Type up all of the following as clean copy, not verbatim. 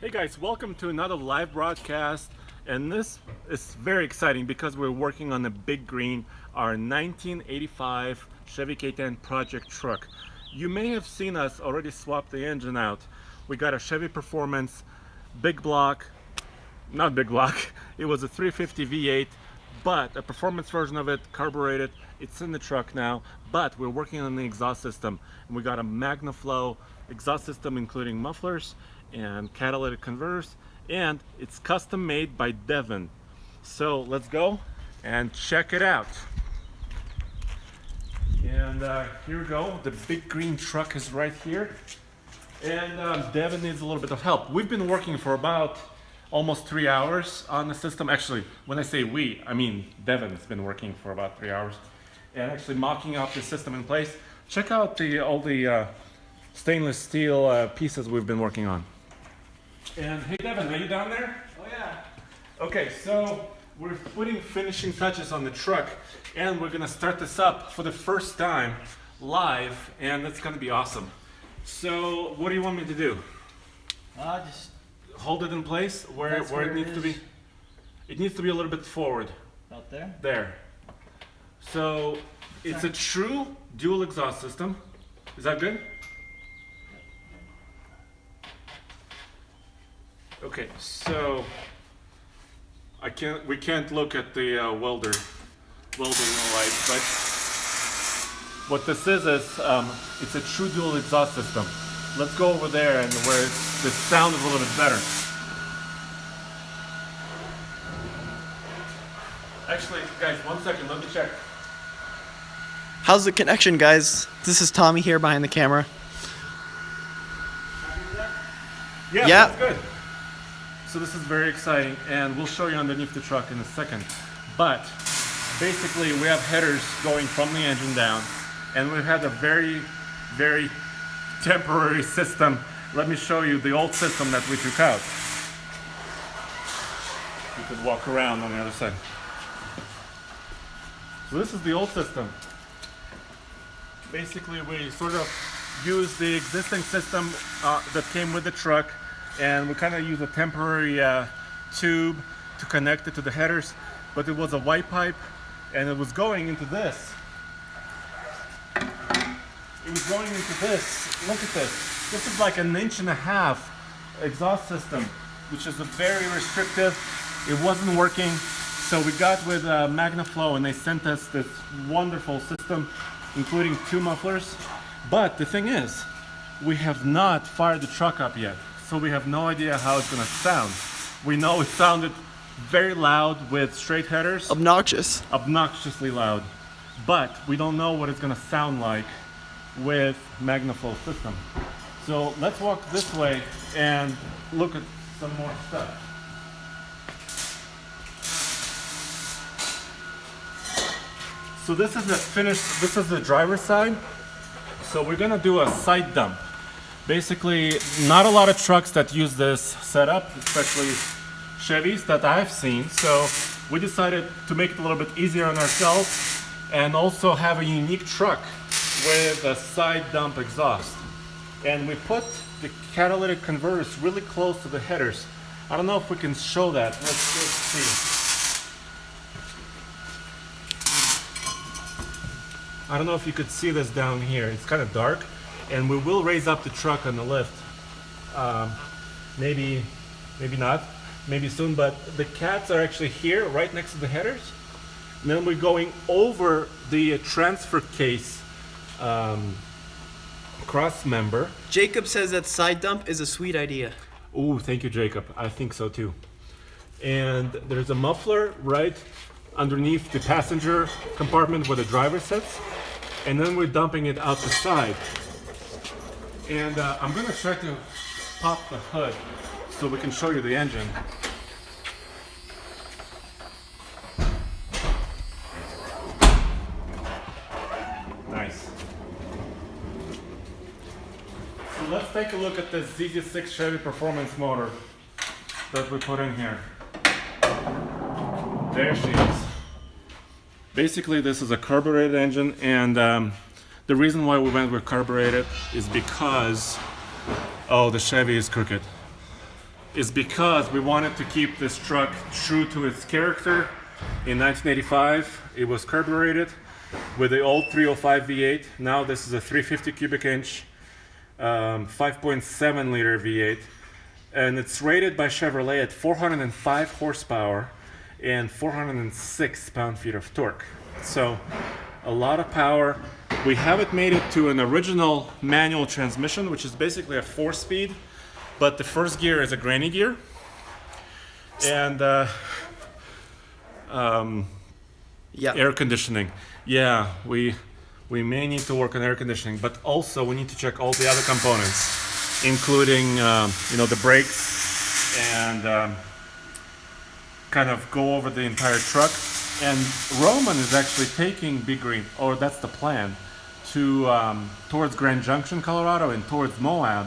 Hey guys, welcome to another live broadcast, and this is very exciting because we're working on the Big Green, our 1985 Chevy K10 project truck. You may have seen us already swap the engine out. We got a Chevy Performance big block, not big block, it was a 350 V8, but a performance version of it, carbureted. It's in the truck now, but we're working on the exhaust system, and we got a MagnaFlow exhaust system including mufflers and catalytic converters, and it's custom made by Devon. So let's go and check it out. And here we go. The Big Green truck is right here, and Devon needs a little bit of help. We've been working for about almost 3 hours on the system. Actually, when I say we, I mean Devon has been working for about 3 hours and actually mocking up the system in place. Check out all the stainless steel pieces we've been working on. And hey Devon, are you down there? Oh yeah. Okay, so we're putting finishing touches on the truck, and we're gonna start this up for the first time live, and that's gonna be awesome. So what do you want me to do? Just Hold it in place where it needs to be. It needs to be a little bit forward. about there. There. So it's a true dual exhaust system. Is that good? Okay, so we can't look at the welding light, but what this is it's a true dual exhaust system. Let's go over there and where the sound is a little bit better. Actually, guys, 1 second, let me check. How's the connection, guys? This is Tommy here behind the camera. Yeah, Yeah. that's good. So this is very exciting, and we'll show you underneath the truck in a second. But basically, we have headers going from the engine down, and we've had a very, very temporary system. Let me show you the old system that we took out. You could walk around on the other side. So this is the old system. Basically, we sort of use the existing system that came with the truck, and we kind of use a temporary tube to connect it to the headers, but it was a white pipe, and it was going into this. It was going into this. Look at this. This is like 1.5 inch exhaust system, which is a very restrictive. It wasn't working, so we got with MagnaFlow, and they sent us this wonderful system, including 2 mufflers. But the thing is, we have not fired the truck up yet, so we have no idea how it's gonna sound. We know it sounded very loud with straight headers, obnoxiously loud, but we don't know what it's gonna sound like with MagnaFlow system. So let's walk this way and look at some more stuff. So this is the driver's side. So we're gonna do a side dump. Basically, not a lot of trucks that use this setup, especially Chevys that I've seen. So we decided to make it a little bit easier on ourselves and also have a unique truck with a side dump exhaust. And we put the catalytic converters really close to the headers. I don't know if we can show that. Let's see. I don't know if you could see this down here. It's kind of dark, and we will raise up the truck on the lift. Maybe not, maybe soon, but the cats are actually here right next to the headers. And then we're going over the transfer case cross member. Jacob says that side dump is a sweet idea. Oh, thank you, Jacob. I think so too. And there's a muffler right underneath the passenger compartment where the driver sits, and then we're dumping it out the side. And I'm gonna try to pop the hood so we can show you the engine. Nice. So let's take a look at this ZZ6 Chevy Performance motor that we put in here. There she is. Basically, this is a carbureted engine, and the reason why we went with carbureted is because, oh, the Chevy is crooked. is because we wanted to keep this truck true to its character. In 1985, it was carbureted with the old 305 V8. Now this is a 350 cubic inch, 5.7 liter V8. And it's rated by Chevrolet at 405 horsepower and 406 pound-feet of torque. So a lot of power. We haven't made it to an original manual transmission, which is basically a 4-speed, but the first gear is a granny gear. And air conditioning. Yeah, we may need to work on air conditioning, but also we need to check all the other components, including the brakes, and kind of go over the entire truck. And Roman is actually taking Big Green, or that's the plan, to towards Grand Junction, Colorado, and towards Moab,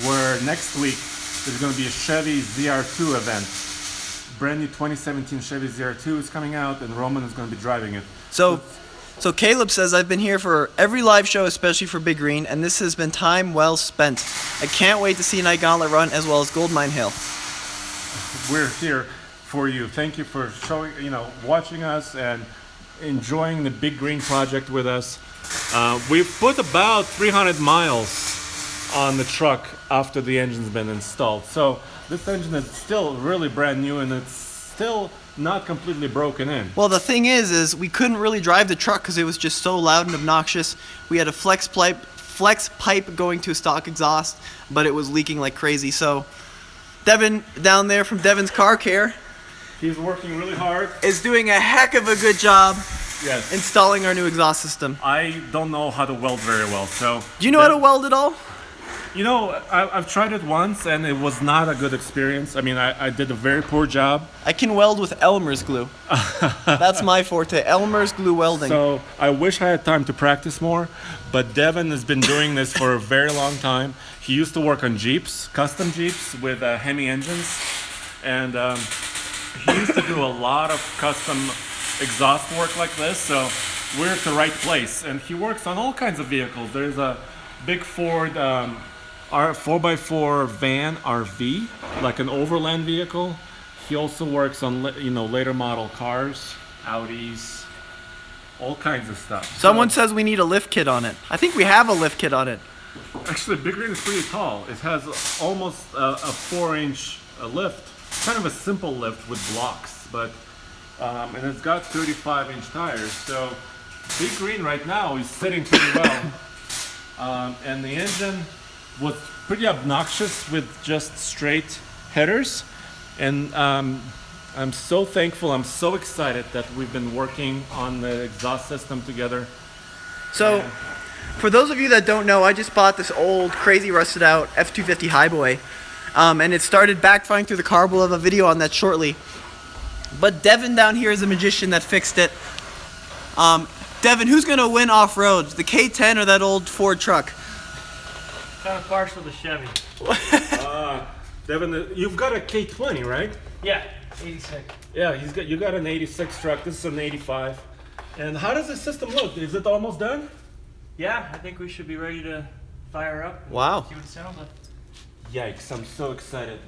where next week there's going to be a Chevy ZR2 event. Brand new 2017 Chevy ZR2 is coming out, and Roman is going to be driving it. So Caleb says, I've been here for every live show, especially for Big Green, and this has been time well spent. I can't wait to see Night Gauntlet run as well as Goldmine Hill. We're here for you. Thank you for showing, watching us and enjoying the Big Green project with us. We've put about 300 miles on the truck after the engine's been installed. So this engine is still really brand new, and it's still not completely broken in. Well, the thing is we couldn't really drive the truck because it was just so loud and obnoxious. We had a flex pipe going to a stock exhaust, but it was leaking like crazy. So Devin down there from Devin's Car Care, he's working really hard, is doing a heck of a good job. Yes. Installing our new exhaust system. I don't know how to weld very well, so. Do you know how to weld at all? I've tried it once, and it was not a good experience. I mean, I did a very poor job. I can weld with Elmer's glue. That's my forte, Elmer's glue welding. So I wish I had time to practice more, but Devin has been doing this for a very long time. He used to work on Jeeps, custom Jeeps with Hemi engines, and he used to do a lot of custom exhaust work like this, so we're at the right place. And he works on all kinds of vehicles. There's a big Ford 4x4 van RV, like an overland vehicle. He also works on later model cars, Audis, all kinds of stuff. Someone says we need a lift kit on it. I think we have a lift kit on it. Actually, Big Green is pretty tall. It has almost a 4-inch lift, kind of a simple lift with blocks, but and it's got 35-inch tires. So Big Green right now is sitting pretty well. And the engine was pretty obnoxious with just straight headers. And I'm so thankful, I'm so excited that we've been working on the exhaust system together. So, for those of you that don't know, I just bought this old, crazy rusted out F-250 Highboy. And it started backfiring through the carb. We'll have a video on that shortly. But Devin down here is a magician that fixed it. Devin, who's going to win off-road? The K10 or that old Ford truck? Kind of partial to Chevy. Devin, you've got a K20, right? Yeah, 86. Yeah, you got an 86 truck. This is an 85. And how does the system look? Is it almost done? Yeah, I think we should be ready to fire up. Wow. See what it sounds like. Yikes, I'm so excited.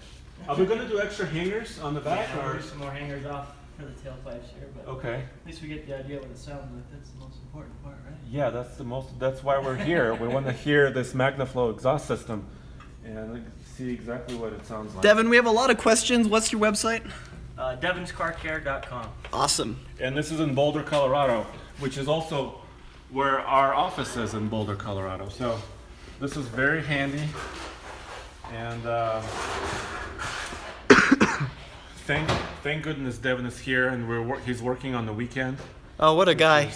Are we going to do extra hangers on the back? Yeah, or? we'll do some more hangers off for the tailpipes here, but Okay. at least we get the idea what it sounds like. That's the most important part, right? Yeah, that's why we're here. We want to hear this MagnaFlow exhaust system and see exactly what it sounds like. Devin, we have a lot of questions. What's your website? DevinsCarCare.com. Awesome. And this is in Boulder, Colorado, which is also where our office is in Boulder, Colorado. So this is very handy. And thank goodness Devin is here, and he's working on the weekend. Oh, what a guy.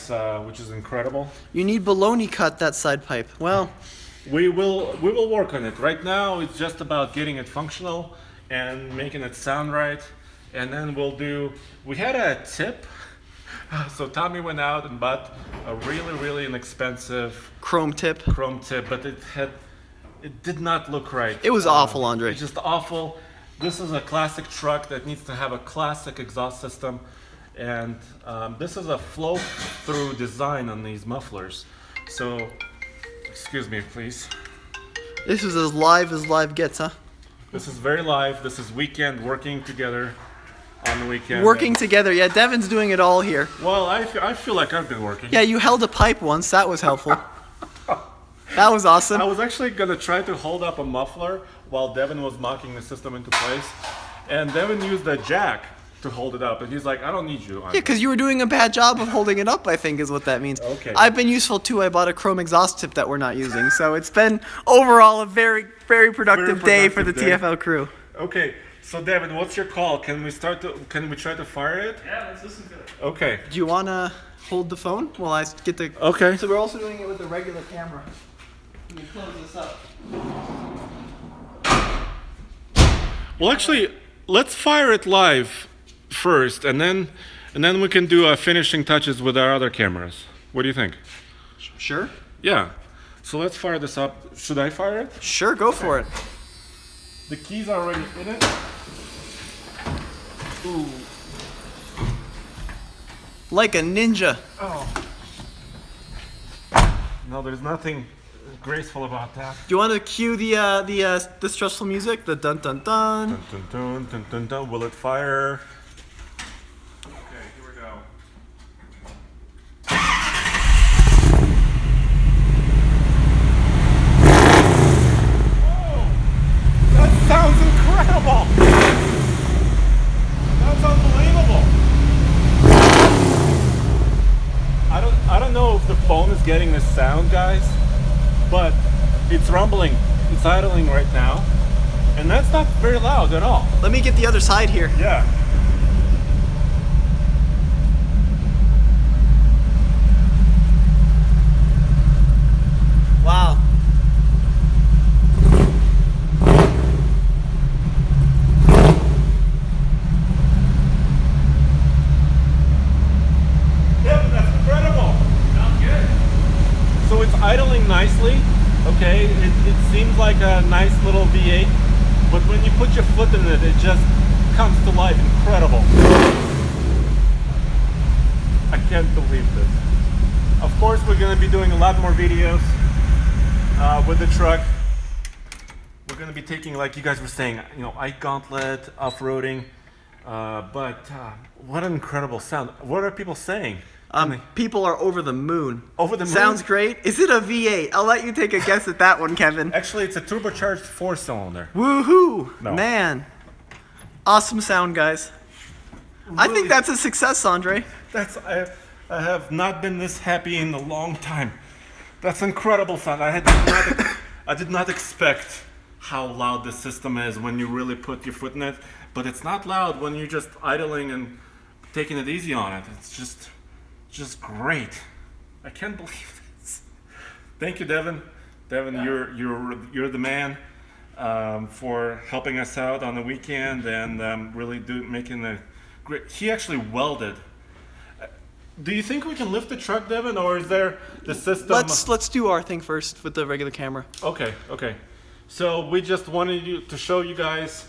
Which is incredible. You need baloney cut that side pipe. Well, we will work on it. Right now it's just about getting it functional and making it sound right. And then we had a tip. So Tommy went out and bought a really inexpensive chrome tip, but it did not look right. It was awful, Andre. It's just awful. This is a classic truck that needs to have a classic exhaust system. And this is a flow-through design on these mufflers. So, excuse me, please. This is as live gets, huh? This is very live. This is weekend working together on the weekend. Working together. Yeah, Devin's doing it all here. Well, I feel like I've been working. Yeah, you held a pipe once. That was helpful. That was awesome. I was actually going to try to hold up a muffler while Devin was mocking the system into place. And Devin used a jack to hold it up. And he's like, I don't need you. Yeah, because you were doing a bad job of holding it up, I think is what that means. Okay. I've been useful too. I bought a chrome exhaust tip that we're not using. So it's been overall a very, very productive day for the TFL crew. Okay, so Devin, what's your call? Can we try to fire it? Yeah, let's listen to it. Okay. Do you want to hold the phone while I get the... Okay. So we're also doing it with the regular camera. Let me close this up. Well, actually, let's fire it live first, and then we can do finishing touches with our other cameras. What do you think? Sure. Yeah. So let's fire this up. Should I fire it? Sure, go for it. The keys are already in it. Ooh. Like a ninja. Oh. No, there's nothing graceful about that. Do you want to cue the stressful music? The dun dun dun. Dun, dun, dun, dun, dun, dun. Will it fire? Okay, here we go. Whoa! That sounds incredible! That's unbelievable! I don't know if the phone is getting this sound, guys, but it's rumbling. It's idling right now. And that's not very loud at all. Let me get the other side here. Yeah. Wow. Yep, that's incredible. Sounds good. So it's idling nicely. Okay, it seems like a nice little V8, but when you put your foot in it, it just comes to life. Incredible. I can't believe this. Of course, we're going to be doing a lot more videos with the truck. We're going to be taking, like you guys were saying, Ike Gauntlet, off-roading. But what an incredible sound. What are people saying? People are over the moon. Over the moon? Sounds great. Is it a V8? I'll let you take a guess at that one, Kevin. Actually, it's a turbocharged 4-cylinder. Woohoo! No. Man. Awesome sound, guys. I think that's a success, Andre. I have not been this happy in a long time. That's incredible sound. I did not expect how loud the system is when you really put your foot in it, but it's not loud when you're just idling and taking it easy on it. It's just great. I can't believe this. Thank you, Devin. Devin, you're the man for helping us out on the weekend and really making the great. He actually welded. Do you think we can lift the truck, Devin, or is there the system? Let's do our thing first with the regular camera. Okay. So we just wanted to show you guys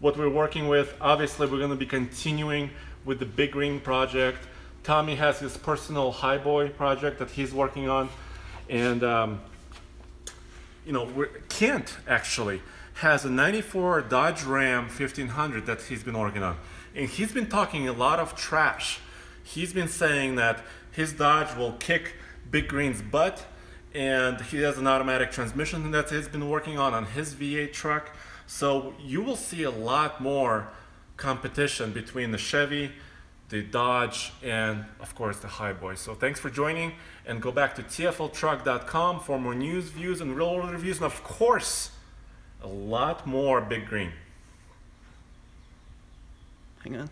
what we're working with. Obviously, we're going to be continuing with the Big Green project. Tommy has his personal highboy project that he's working on, and Kent actually has a '94 Dodge Ram 1500 that he's been working on, and he's been talking a lot of trash. He's been saying that his Dodge will kick Big Green's butt, and he has an automatic transmission that he's been working on his V8 truck. So you will see a lot more competition between the Chevy, the Dodge, and of course the Highboy. So thanks for joining, and go back to tfltruck.com for more news, views, and real world reviews, and of course a lot more Big Green. Hang on.